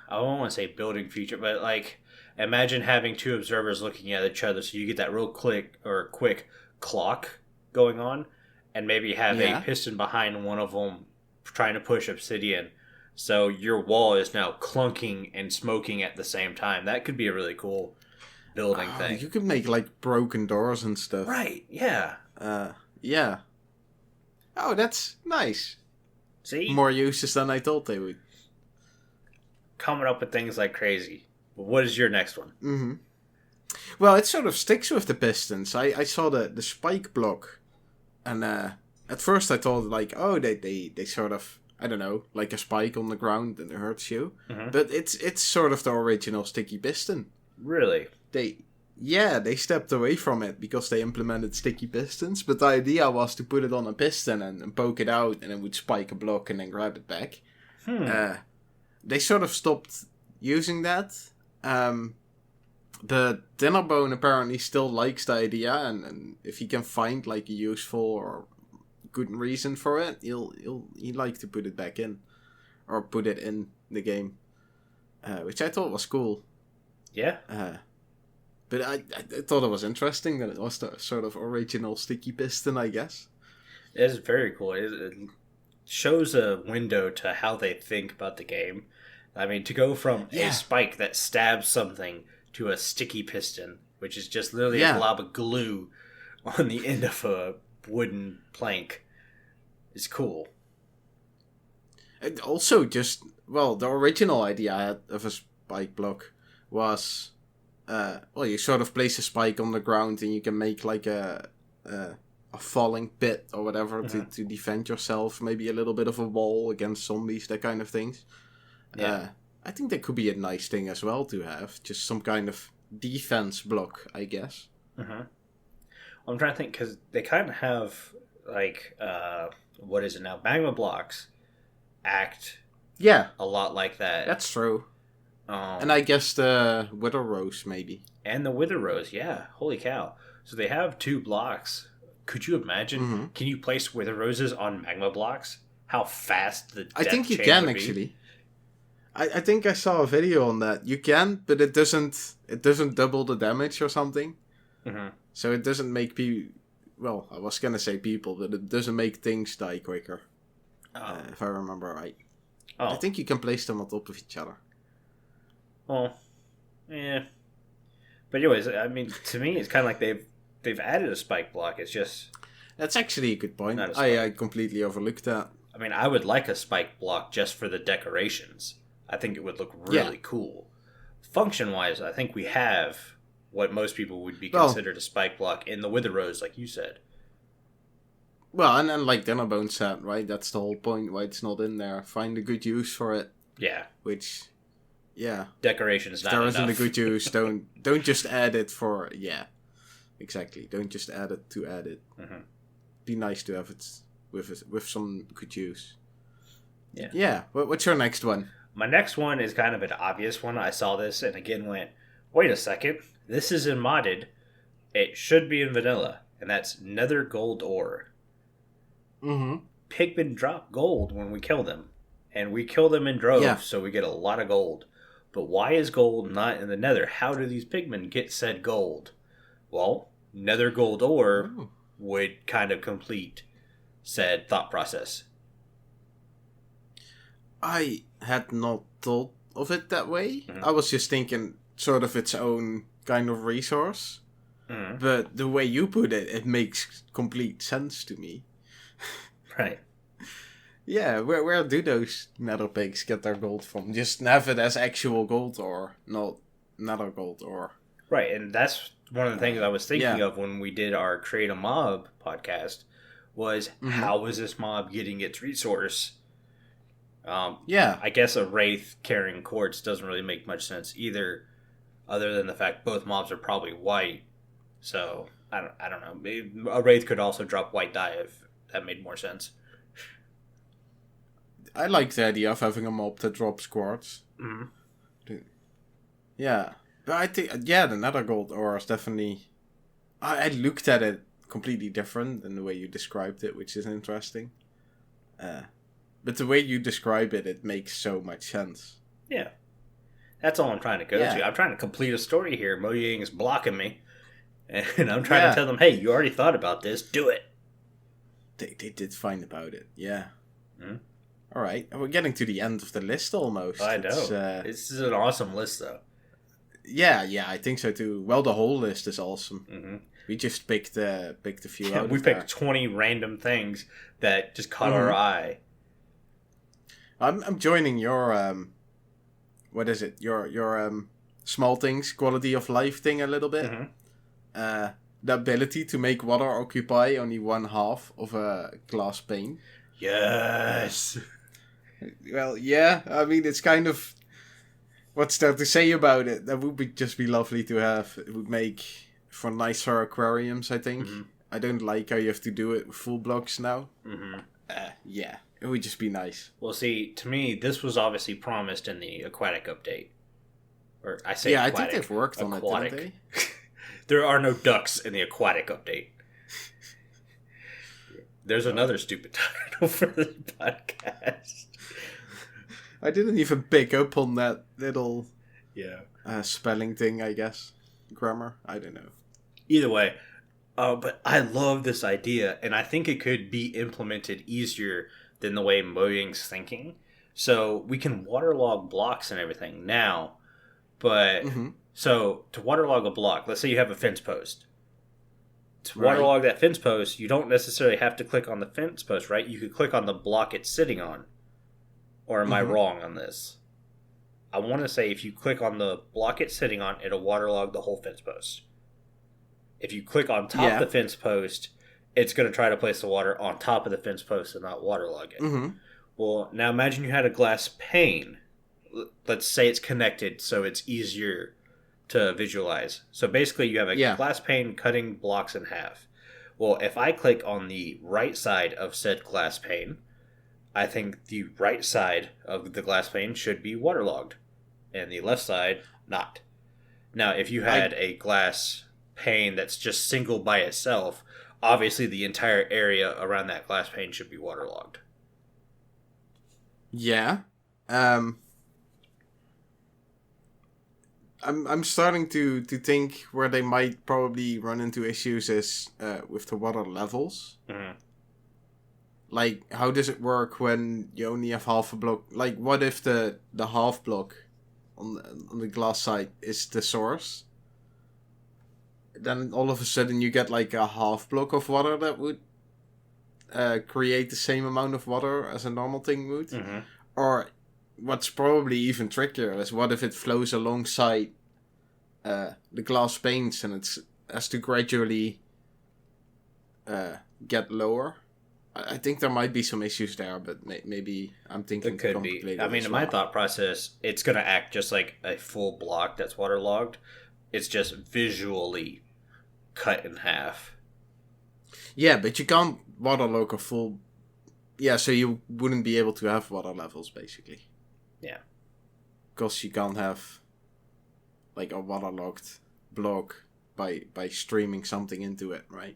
I don't want to say building feature, but like... Imagine having two observers looking at each other, so you get that real quick clock going on, and maybe have a piston behind one of them trying to push obsidian. So your wall is now clunking and smoking at the same time. That could be a really cool building thing. You could make like broken doors and stuff. Right, yeah. Yeah. Oh, that's nice. See? More uses than I thought they would. Coming up with things like crazy. What is your next one? Mm-hmm. Well, it sort of sticks with the pistons. I saw the spike block, and at first I thought like, oh, they sort of, I don't know, like a spike on the ground and it hurts you. Mm-hmm. But it's sort of the original sticky piston. Really? They stepped away from it because they implemented sticky pistons. But the idea was to put it on a piston and poke it out, and it would spike a block and then grab it back. They sort of stopped using that. The Dinnerbone apparently still likes the idea, and if he can find like a useful or good reason for it, he'd like to put it back in, or put it in the game, which I thought was cool. Yeah. But I thought it was interesting that it was the sort of original sticky piston, I guess. It is very cool. It shows a window to how they think about the game. I mean, to go from a spike that stabs something to a sticky piston, which is just literally a glob of glue on the end of a wooden plank, is cool. And also, the original idea I had of a spike block was, you sort of place a spike on the ground and you can make like a falling pit or whatever to defend yourself, maybe a little bit of a wall against zombies, that kind of things. Yeah. I think that could be a nice thing as well to have, just some kind of defense block, I guess. Mm-hmm. I'm trying to think, because they kind of have, like, what is it now? Magma blocks act a lot like that. That's true. And I guess the Wither Rose, maybe. And the Wither Rose, yeah. Holy cow. So they have 2 blocks. Could you imagine? Mm-hmm. Can you place Wither Roses on magma blocks? How fast the depth I think you change can, would be? actually. I think I saw a video on that. You can, but it doesn't double the damage or something. Mm-hmm. So it doesn't make people... Well, I was going to say people, but it doesn't make things die quicker. If I remember right. Oh. I think you can place them on top of each other. Well, yeah. But anyways, I mean, to me, it's kind of like they've added a spike block. It's just... That's actually a good point. I completely overlooked that. I mean, I would like a spike block just for the decorations. I think it would look really cool. Function-wise, I think we have what most people would be considered a spike block in the Wither Rose, like you said. Well, and then like Dinnerbone said, right? That's the whole point why it's not in there. Find a good use for it. Yeah. Which, decoration's not enough. If there isn't a good use, don't just add it for... Yeah, exactly. Don't just add it to add it. Mm-hmm. Be nice to have it with some good use. Yeah. Yeah. What's your next one? My next one is kind of an obvious one. I saw this and again went, wait a second. This isn't modded. It should be in vanilla. And that's Nether Gold Ore. Mm-hmm. Pigmen drop gold when we kill them. And we kill them in droves, so we get a lot of gold. But why is gold not in the nether? How do these pigmen get said gold? Well, Nether Gold Ore would kind of complete said thought process. I had not thought of it that way. Mm-hmm. I was just thinking sort of its own kind of resource. Mm-hmm. But the way you put it, it makes complete sense to me. Right. Yeah, where do those nether pigs get their gold from? Just have it as actual gold ore, not nether gold ore. Right, and that's one of the things I was thinking of when we did our Create a Mob podcast, was how is this mob getting its resource? I guess a wraith carrying quartz doesn't really make much sense either, other than the fact both mobs are probably white. So I don't know. Maybe a wraith could also drop white dye if that made more sense. I like the idea of having a mob that drops quartz. Mm-hmm. Yeah, but I think the nether gold ore is definitely. I looked at it completely different than the way you described it, which is interesting. But the way you describe it, it makes so much sense. Yeah. That's all I'm trying to go to. I'm trying to complete a story here. Mojang is blocking me. And I'm trying to tell them, hey, you already thought about this. Do it. They did fine about it. Yeah. Mm-hmm. All right, we're getting to the end of the list almost. I know. This is an awesome list, though. Yeah, I think so too. Well, the whole list is awesome. Mm-hmm. We just picked a few out. We picked 20 random things that just caught our eye. I'm joining your what is it? Your small things, quality of life thing a little bit. Mm-hmm. The ability to make water occupy only 1/2 of a glass pane. Yes. Well, yeah. I mean, it's kind of, what's there to say about it? That would just be lovely to have. It would make for nicer aquariums, I think. Mm-hmm. I don't like how you have to do it with full blocks now. Mm-hmm. Yeah, it would just be nice. Well, see, to me, this was obviously promised in the aquatic update. Or I say yeah, aquatic. I think they've worked on it, didn't they? There are no ducks in the aquatic update. There's another stupid title for this podcast. I didn't even pick up on that little spelling thing, I guess. Grammar? I don't know. Either way, but I love this idea, and I think it could be implemented easier than the way Mojang's thinking. So we can waterlog blocks and everything now, but so to waterlog a block, let's say you have a fence post. To waterlog that fence post, you don't necessarily have to click on the fence post, right? You could click on the block it's sitting on. Or am I wrong on this? I want to say if you click on the block it's sitting on, it'll waterlog the whole fence post. If you click on top of the fence post, it's going to try to place the water on top of the fence post and not waterlog it. Mm-hmm. Well, now imagine you had a glass pane. Let's say it's connected so it's easier to visualize. So basically you have a glass pane cutting blocks in half. Well, if I click on the right side of said glass pane, I think the right side of the glass pane should be waterlogged and the left side not. Now, if you had a glass pane that's just single by itself, obviously the entire area around that glass pane should be waterlogged. Yeah. I'm starting to think where they might probably run into issues is with the water levels. Mm-hmm. Like, how does it work when you only have half a block? Like, what if the half block on the glass side is the source? Then all of a sudden you get like a half block of water that would create the same amount of water as a normal thing would. Mm-hmm. Or what's probably even trickier is what if it flows alongside the glass panes and it has to gradually get lower. I think there might be some issues there, but maybe I'm thinking it could be. I mean, in my thought process, it's going to act just like a full block that's waterlogged. It's just visually cut in half. Yeah, but you can't waterlog a full... Yeah, so you wouldn't be able to have water levels, basically. Yeah. Because you can't have like a waterlogged block by streaming something into it, right?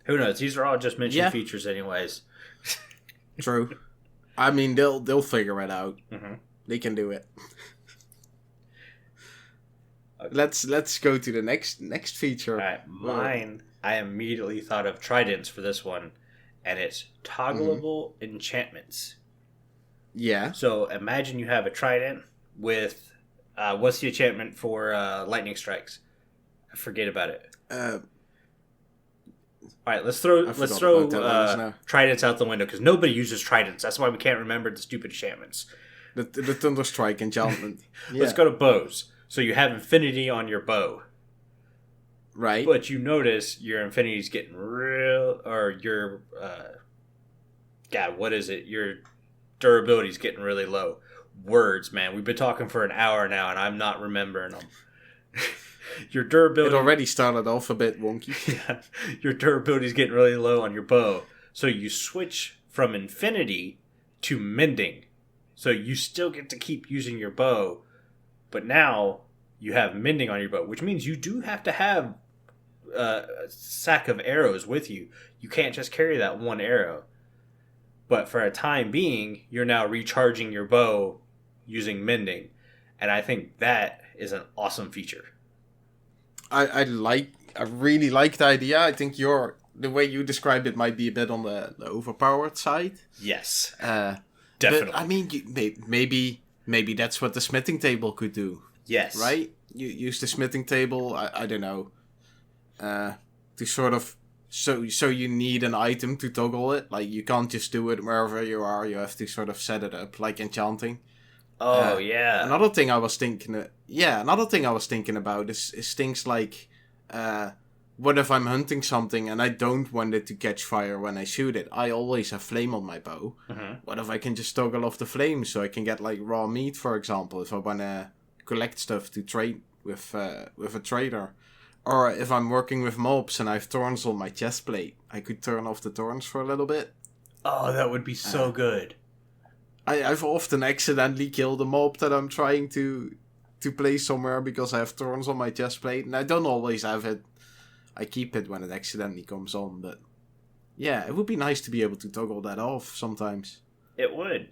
Who knows? These are all just mentioned features anyways. True. I mean, they'll figure it out. Mm-hmm. They can do it. Okay. Let's go to the next feature. All right, mine. I immediately thought of tridents for this one, and it's toggleable enchantments. Yeah. So imagine you have a trident with what's the enchantment for lightning strikes? I forget about it. All right, let's throw tridents out the window because nobody uses tridents. That's why we can't remember the stupid enchantments. The Thunderstrike enchantment. Yeah. Let's go to bows. So you have infinity on your bow. Right. But you notice your infinity's getting real, or your, what is it? Your durability's getting really low. Words, man. We've been talking for an hour now, and I'm not remembering them. Your durability... It already started off a bit wonky. Yeah. Your durability's getting really low on your bow. So you switch from infinity to mending. So you still get to keep using your bow, but now you have mending on your bow, which means you do have to have a sack of arrows with you. You can't just carry that one arrow. But for a time being, you're now recharging your bow using mending. And I think that is an awesome feature. I really like the idea. I think the way you describe it might be a bit on the overpowered side. Yes. Definitely. But, I mean, maybe that's what the smithing table could do. Yes. Right? You use the smithing table, I don't know, to sort of... So you need an item to toggle it. Like, you can't just do it wherever you are. You have to sort of set it up, like enchanting. Oh, yeah. Another thing I was thinking about is things like... what if I'm hunting something and I don't want it to catch fire when I shoot it? I always have flame on my bow. Mm-hmm. What if I can just toggle off the flame so I can get, like, raw meat, for example, if I want to collect stuff to trade with a trader? Or if I'm working with mobs and I have thorns on my chest plate, I could turn off the thorns for a little bit. Oh, that would be so good. I've often accidentally killed a mob that I'm trying to place somewhere because I have thorns on my chest plate, and I don't always have it. I keep it when it accidentally comes on, but yeah, it would be nice to be able to toggle that off sometimes. It would.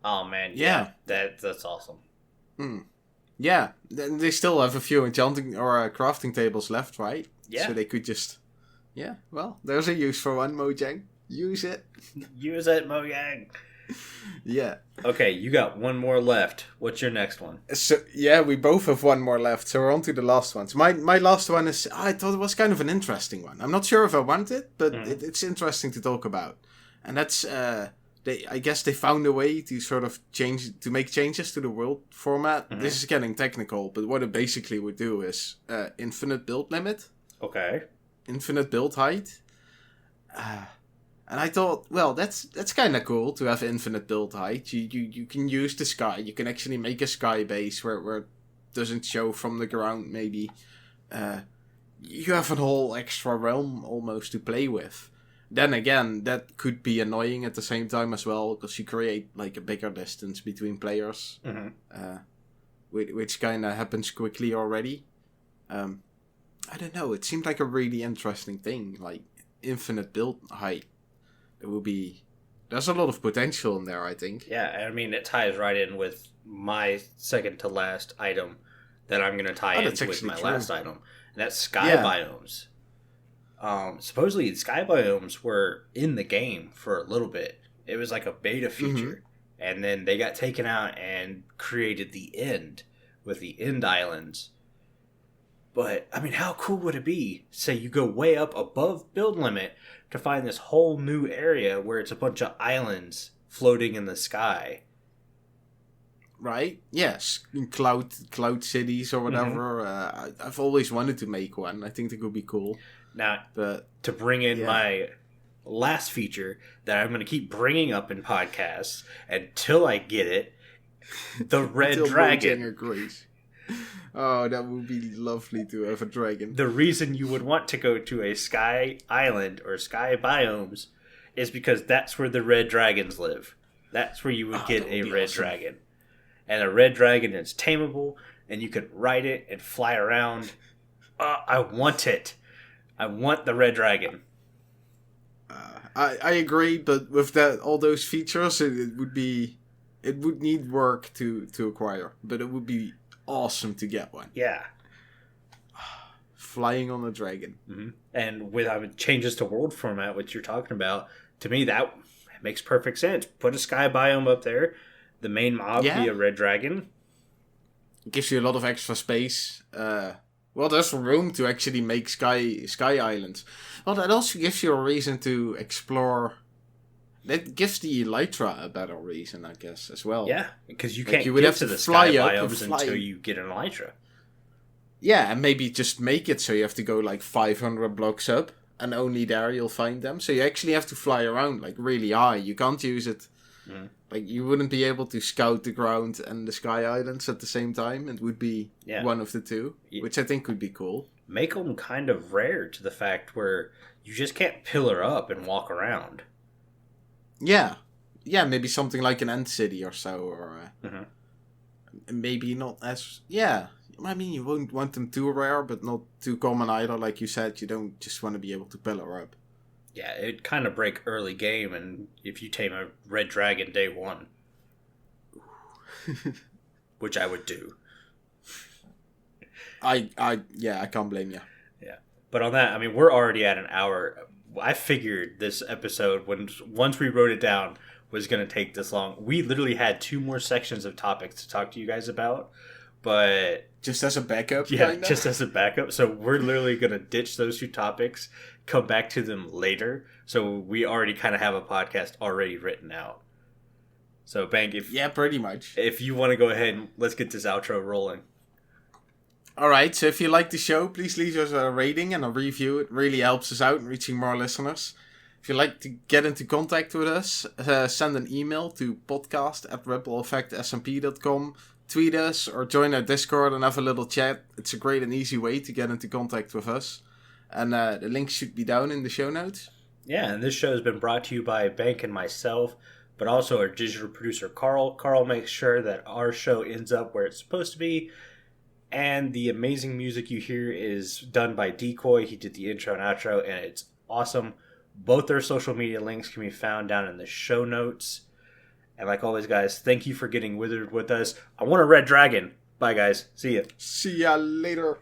Oh man, yeah. That's awesome. Yeah, they still have a few enchanting or crafting tables left, right? Yeah. So they could just... Yeah, well, there's a use for one, Mojang. Use it. Use it, Mojang. Yeah. Okay, you got one more left. What's your next one? So, yeah, we both have one more left, so we're on to the last one. So my last one is... I thought it was kind of an interesting one. I'm not sure if I want it, but it's interesting to talk about. And that's... I guess they found a way to sort of make changes to the world format. Mm-hmm. This is getting technical, but what it basically would do is infinite build limit. Okay. Infinite build height. And I thought, well, that's kind of cool to have infinite build height. You can use the sky. You can actually make a sky base where it doesn't show from the ground, maybe. You have a whole extra realm almost to play with. Then again, that could be annoying at the same time as well, because you create like a bigger distance between players, which kind of happens quickly already. I don't know, it seemed like a really interesting thing, like infinite build height. There's a lot of potential in there, I think. Yeah, I mean, it ties right in with my second to last item that I'm going to tie in with my last item, and that's sky biomes. Supposedly the sky biomes were in the game for a little bit. It was like a beta feature, and then they got taken out and created the end with the end islands. But I mean, how cool would it be? Say you go way up above build limit to find this whole new area where it's a bunch of islands floating in the sky. Right? Yes, cloud cities or whatever. I've always wanted to make one. I think that could be cool. Now, to bring in my last feature that I'm going to keep bringing up in podcasts until I get it, the red dragon. Agrees. Oh, that would be lovely to have a dragon. The reason you would want to go to a sky island or sky biomes is because that's where the red dragons live. That's where you would get a red dragon. And a red dragon is tameable, and you could ride it and fly around. I want it. I want the red dragon. I agree, but with all those features, it would need work to acquire, but it would be awesome to get one. Yeah. Flying on a dragon. Mm-hmm. And with changes to world format, which you're talking about, to me that makes perfect sense. Put a sky biome up there. The main mob be a red dragon. It gives you a lot of extra space. Well, there's room to actually make sky islands. Well, that also gives you a reason to explore. That gives the elytra a better reason, I guess, as well. Yeah, because you can't get to the sky biomes until you get an elytra. Yeah, and maybe just make it so you have to go like 500 blocks up, and only there you'll find them. So you actually have to fly around like really high. You can't use it. Like, you wouldn't be able to scout the ground and the sky islands at the same time. It would be one of the two, which I think would be cool. Make them kind of rare to the fact where you just can't pillar up and walk around. Yeah. Yeah, maybe something like an End City or so, or maybe not as... Yeah, I mean, you wouldn't want them too rare, but not too common either. Like you said, you don't just want to be able to pillar up. Yeah, it'd kind of break early game, and if you tame a red dragon day one, which I would do. I can't blame you. Yeah, But on that, I mean, we're already at an hour. I figured this episode, once we wrote it down, was going to take this long. We literally had 2 more sections of topics to talk to you guys about, but just as a backup. Yeah, kinda? Just as a backup. So we're literally going to ditch those 2 topics, come back to them later. So we already kind of have a podcast already written out. So Bank, pretty much. If you want to go ahead, let's get this outro rolling. Alright, so if you like the show, please leave us a rating and a review. It really helps us out in reaching more listeners. If you'd like to get into contact with us, send an email to podcast@rippleeffectsmp.com, tweet us, or join our Discord and have a little chat. It's a great and easy way to get into contact with us. And the link should be down in the show notes. Yeah, and this show has been brought to you by Bank and myself, but also our digital producer, Carl. Carl makes sure that our show ends up where it's supposed to be. And the amazing music you hear is done by Decoy. He did the intro and outro, and it's awesome. Both their social media links can be found down in the show notes. And like always, guys, thank you for getting withered with us. I want a red dragon. Bye, guys. See ya. See ya later.